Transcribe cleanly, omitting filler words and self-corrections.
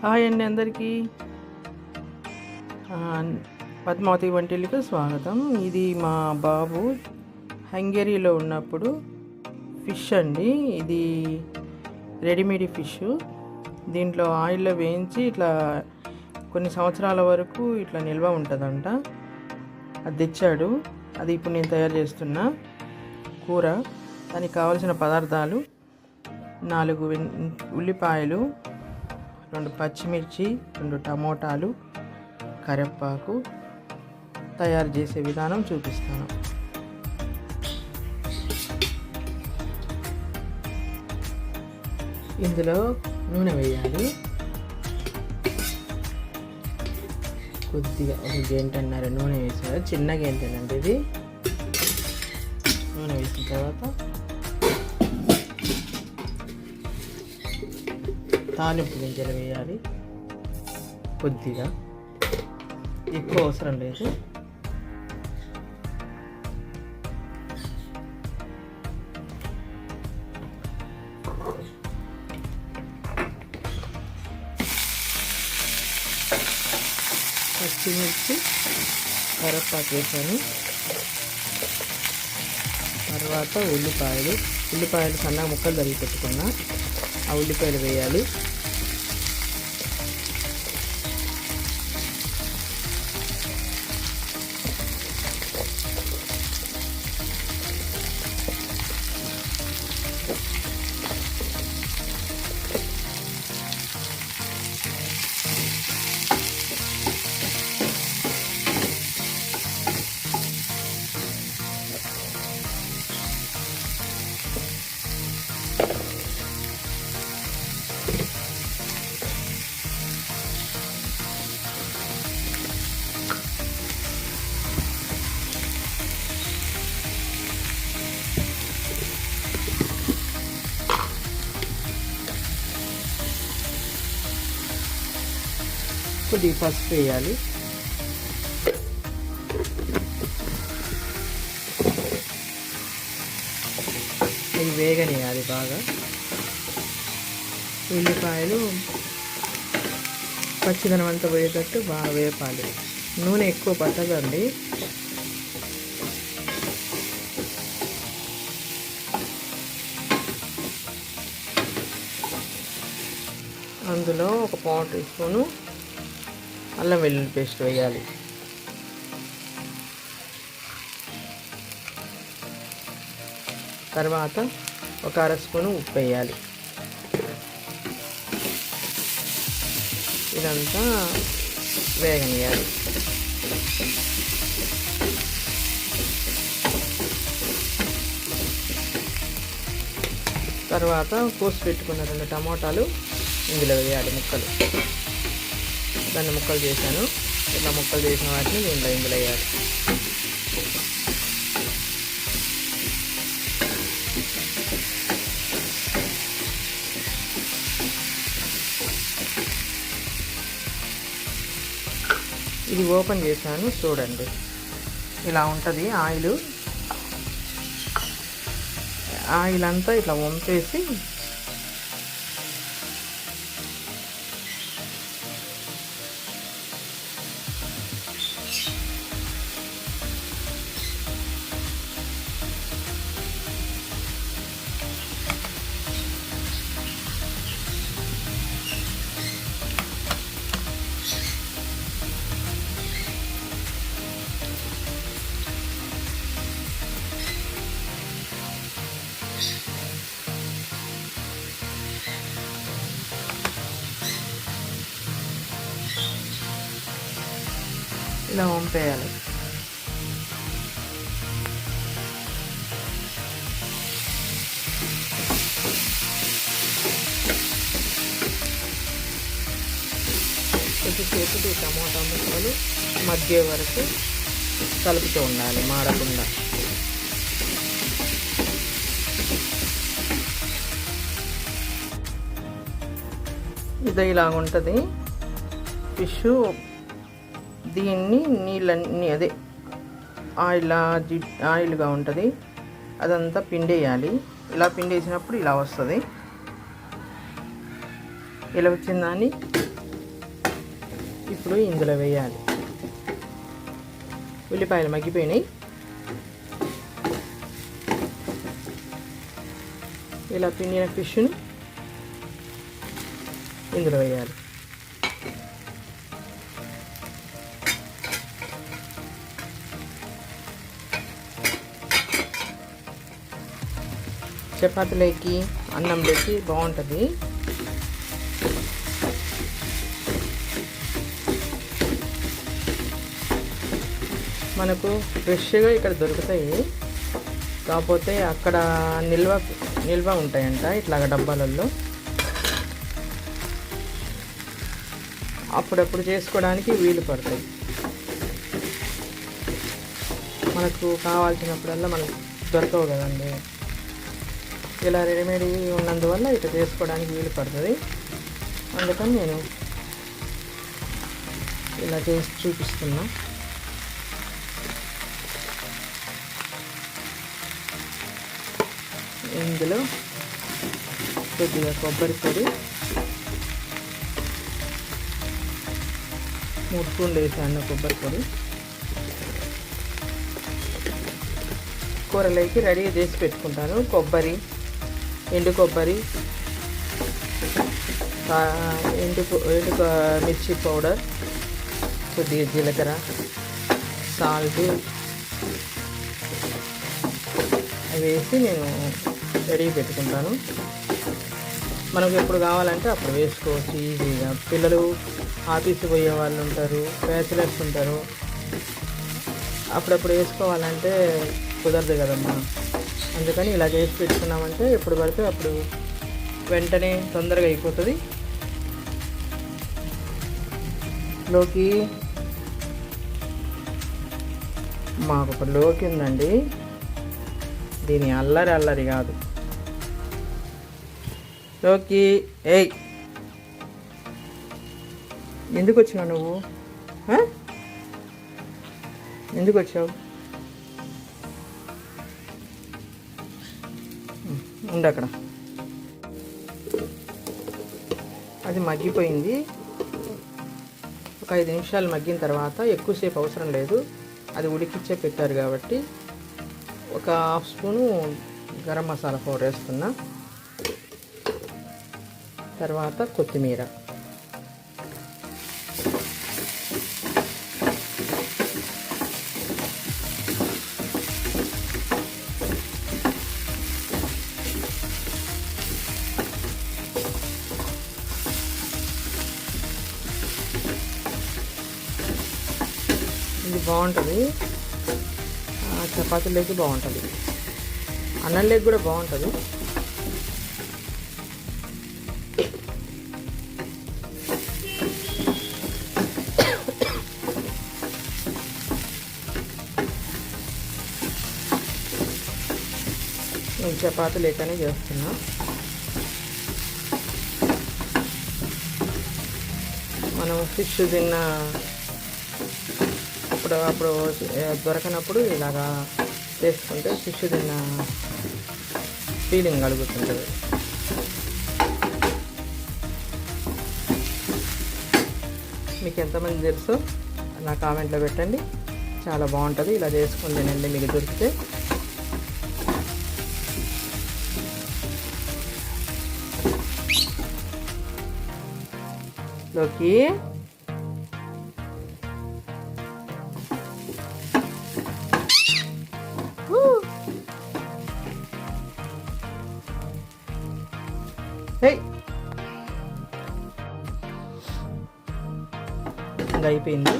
Hi అండి అందరికీ. పద్మావతి వంటిల్లుకు స్వాగతం. ఇది మా బాబు హంగేరీలో ఉన్నప్పుడు ఫిష్ అండి. ఇది రెడీమేడ్ ఫిష్. దీంట్లో ఆయిల్లో వేయించి ఇట్లా కొన్ని సంవత్సరాల వరకు ఇట్లా నిల్వ ఉంటుందంట. అది తెచ్చాడు. అది ఇప్పుడు నేను తయారు చేస్తున్నా కూర. దానికి కావలసిన పదార్థాలు 4 ఉల్లిపాయలు, 2 పచ్చిమిర్చి, 2 టమోటాలు, కరివేపాకు. తయారు చేసే విధానం చూపిస్తాను. ఇందులో నూనె వేయాలి. కొద్దిగా 1 గంటన్నర నూనె వేసారు. చిన్న గంటనండి ఇది. నూనె వేసిన తర్వాత తాలింపు గింజలు వేయాలి. కొద్దిగా, ఎక్కువ అవసరం లేదు. పచ్చిమిర్చి, కరివేపాకు వేసాను. తర్వాత ఉల్లిపాయలు సన్నగా ముక్కలు తరిగి పెట్టుకున్నా. ఆ ఉల్లిపాయలు వేయాలి. కొద్దిగా పసుపు వేయాలి. ఇవి వేగనేయాలి బాగా. ఉల్లిపాయలు పచ్చిదనం అంతా పోయేటట్టు బాగా వేపాలి. నూనె ఎక్కువ పట్టదండి. అందులో 1 పావు టీ స్పూను అల్లం వెల్లుల్లి పేస్ట్ వేయాలి. తర్వాత 1 అర స్పూను ఉప్పు వేయాలి. ఇదంతా వేగనియాలి. తర్వాత కోసి పెట్టుకున్న 2 టమోటాలు ఇందులో వేయాలి. దాన్ని ముక్కలు చేశాను. ఇలా ముక్కలు చేసిన వాటిని ఇందులో వేయాలి. ఇది ఓపెన్ చేశాను, చూడండి. ఇలా ఉంటుంది ఆయిల్ అంతా ఇట్లా వంపేసి ఇలా వంపేయాలి. కొద్దిసేపు టమోటా ముక్కలు మధ్య వరకు కలుపుతూ ఉండాలి, మాడకుండా. ఇది ఇలాగ ఉంటుంది ఫిష్. దీన్ని నీళ్ళన్నీ ఆయిల్గా ఉంటుంది. అదంతా పిండేయాలి. ఇలా పిండేసినప్పుడు ఇలా వస్తుంది. ఇలా వచ్చిన దాన్ని ఇప్పుడు ఇందులో వేయాలి. ఉల్లిపాయలు మగ్గిపోయినాయి. ఇలా పిండిన ఫిష్ని ఇందులో వేయాలి. చపాతీలోకి అన్నంలోకి బాగుంటుంది. మనకు ఫ్రెష్గా ఇక్కడ దొరుకుతాయి, కాకపోతే అక్కడ నిల్వ ఉంటాయంట ఇట్లాగ డబ్బాలలో. అప్పుడప్పుడు చేసుకోవడానికి వీలు పడతాయి. మనకు కావాల్సినప్పుడల్లా మనకు దొరకవు కదండి. ఇలా రెడీమేడ్ ఉన్నందువల్ల ఇట్లా చేసుకోవడానికి వీలు పడుతుంది. అందుకని నేను ఇలా చేసి చూపిస్తున్నా. ఇందులో కొద్దిగా కొబ్బరి పొడి 3 స్పూన్లు వేసాను. కొబ్బరి పొడి కూరలోకి రెడీ చేసి పెట్టుకుంటాను. కొబ్బరి, ఎండు కొబ్బరి, ఎండు మిర్చి పౌడర్, కొద్దిగా జీలకర్ర, సాల్ట్ అవి వేసి నేను రెడీ పెట్టుకుంటాను. మనకు ఎప్పుడు కావాలంటే అప్పుడు వేసుకోవచ్చు ఈజీగా. పిల్లలు ఆఫీస్కి పోయే వాళ్ళు ఉంటారు, బ్యాచిలర్స్ ఉంటారు, అప్పుడప్పుడు వేసుకోవాలంటే కుదరదు కదమ్మా. అందుకని ఇలా చేసి పెట్టుకున్నామంటే ఎప్పుడు పడితే అప్పుడు వెంటనే తొందరగా అయిపోతుంది. లోకి మాకు ఒక లోకి ఉందండి, దీని అల్లరి కాదు. లోకి ఏయ్, ఎందుకు వచ్చినావు నువ్వు? ఎందుకు వచ్చావు? ఉండు అక్కడ. అది మగ్గిపోయింది. ఒక 5 నిమిషాలు మగ్గిన తర్వాత, ఎక్కువసేపు అవసరం లేదు, అది ఉడికిచ్చే పెట్టారు కాబట్టి ఒక 1/2 స్పూను గరం మసాలా పౌడర్ వేస్తున్నా. తర్వాత కొత్తిమీర, ఇది బాగుంటుంది. చపాతీలోకి బాగుంటుంది, అన్నంలోకి కూడా బాగుంటుంది. నేను చపాతీ లేకనే చేస్తున్నా. మనం ఫిష్ తిన్న అప్పుడు దొరకనప్పుడు ఇలాగా చేసుకుంటే ఫిష్ తిన్న ఫీలింగ్ కలుగుతుంటుంది. మీకు ఎంతమంది తెలుసో నా కామెంట్లో పెట్టండి. చాలా బాగుంటుంది. ఇలా చేసుకుని తినండి మీకు దొరికితే. లోకి ఇంకా అయిపోయింది.